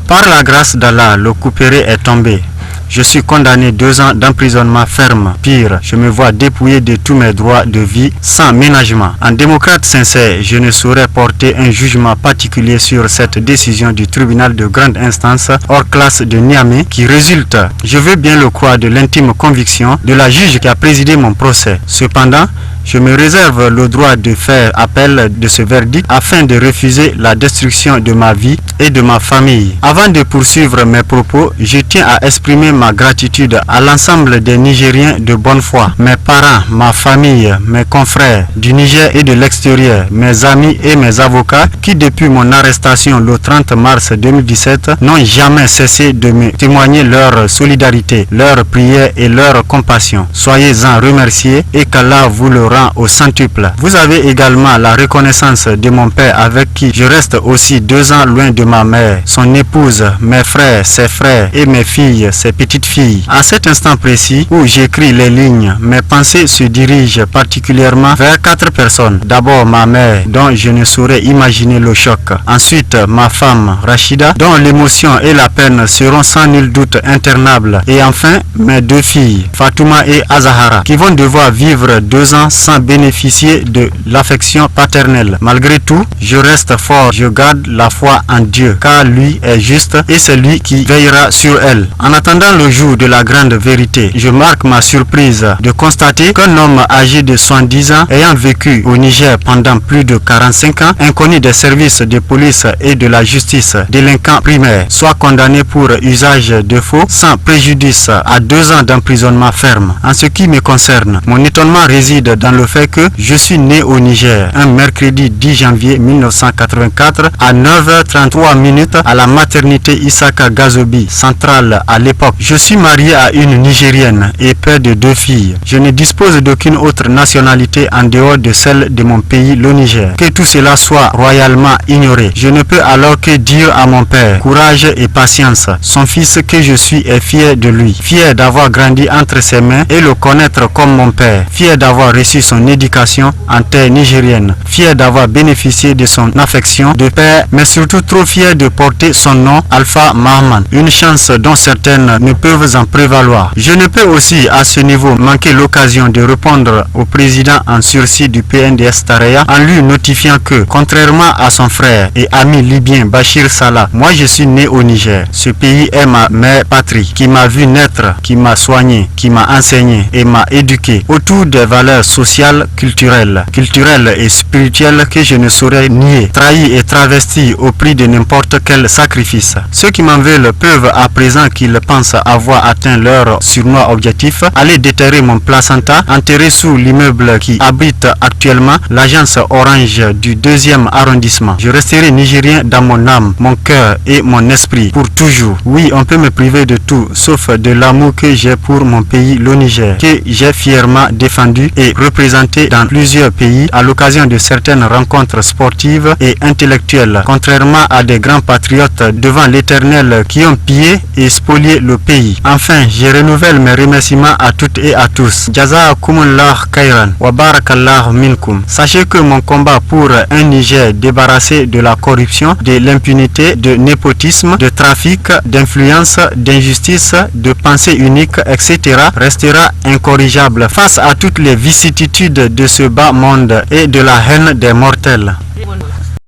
Par la grâce d'Allah, le couperet est tombé. Je suis condamné 2 ans d'emprisonnement ferme. Pire, je me vois dépouillé de tous mes droits de vie sans ménagement. En démocrate sincère, je ne saurais porter un jugement particulier sur cette décision du tribunal de grande instance hors classe de Niamey qui résulte, je veux bien le croire, de l'intime conviction de la juge qui a présidé mon procès. Cependant, je me réserve le droit de faire appel de ce verdict afin de refuser la destruction de ma vie et de ma famille. Avant de poursuivre mes propos, je tiens à exprimer ma gratitude à l'ensemble des Nigériens de bonne foi, mes parents, ma famille, mes confrères du Niger et de l'extérieur, mes amis et mes avocats qui depuis mon arrestation le 30 mars 2017 n'ont jamais cessé de me témoigner leur solidarité, leur prière et leur compassion. Soyez-en remerciés et qu'Allah vous le rend au centuple. Vous avez également la reconnaissance de mon père avec qui je reste aussi 2 ans loin de ma mère, son épouse, mes frères, ses frères et mes filles, ses petites filles. À cet instant précis où j'écris les lignes, mes pensées se dirigent particulièrement vers 4 personnes. D'abord ma mère, dont je ne saurais imaginer le choc. Ensuite ma femme, Rachida, dont l'émotion et la peine seront sans nul doute internables. Et enfin mes 2 filles, Fatouma et Azahara, qui vont devoir vivre 2 ans sans bénéficier de l'affection paternelle. Malgré tout, je reste fort, je garde la foi en Dieu, car lui est juste et c'est lui qui veillera sur elle. En attendant le jour de la grande vérité, je marque ma surprise de constater qu'un homme âgé de 70 ans, ayant vécu au Niger pendant plus de 45 ans, inconnu des services de police et de la justice, délinquant primaire, soit condamné pour usage de faux sans préjudice à 2 ans d'emprisonnement ferme. En ce qui me concerne, mon étonnement réside dans le fait que je suis né au Niger un mercredi 10 janvier 1984 à 9h33 à la maternité Isaka Gazobi, centrale à l'époque. Je suis marié à une Nigérienne et père de 2 filles. Je ne dispose d'aucune autre nationalité en dehors de celle de mon pays, le Niger. Que tout cela soit royalement ignoré. Je ne peux alors que dire à mon père, courage et patience. Son fils que je suis est fier de lui, fier d'avoir grandi entre ses mains et le connaître comme mon père, fier d'avoir reçu son éducation en terre nigérienne, fier d'avoir bénéficié de son affection de père, mais surtout trop fier de porter son nom, Alpha Mahaman, une chance dont certaines ne peuvent en prévaloir. Je ne peux aussi à ce niveau manquer l'occasion de répondre au président en sursis du PNDS Tareya en lui notifiant que, contrairement à son frère et ami libyen Bachir Salah, moi je suis né au Niger. Ce pays est ma mère patrie, qui m'a vu naître, qui m'a soigné, qui m'a enseigné et m'a éduqué autour des valeurs sociales, culturelles et spirituelles que je ne saurais nier, trahi et travesti au prix de n'importe quel sacrifice. Ceux qui m'en veulent peuvent, à présent qu'ils pensent avoir atteint leur surnois objectif, aller déterrer mon placenta enterré sous l'immeuble qui abrite actuellement l'agence Orange du 2e arrondissement. Je resterai nigérien dans mon âme, mon cœur et mon esprit pour toujours. Oui, on peut me priver de tout, sauf de l'amour que j'ai pour mon pays, le Niger, que j'ai fièrement défendu et représenté dans plusieurs pays à l'occasion de certaines rencontres sportives et intellectuelles, contrairement à des grands patriotes devant l'Éternel qui ont pillé et spolié le pays. Enfin, je renouvelle mes remerciements à toutes et à tous. Jazakumullah khairan wa barakallah minkum. Sachez que mon combat pour un Niger débarrassé de la corruption, de l'impunité, de népotisme, de trafic, d'influence, d'injustice, de pensée unique, etc. restera incorrigible face à toutes les vicissitudes de ce bas monde et de la haine des mortels.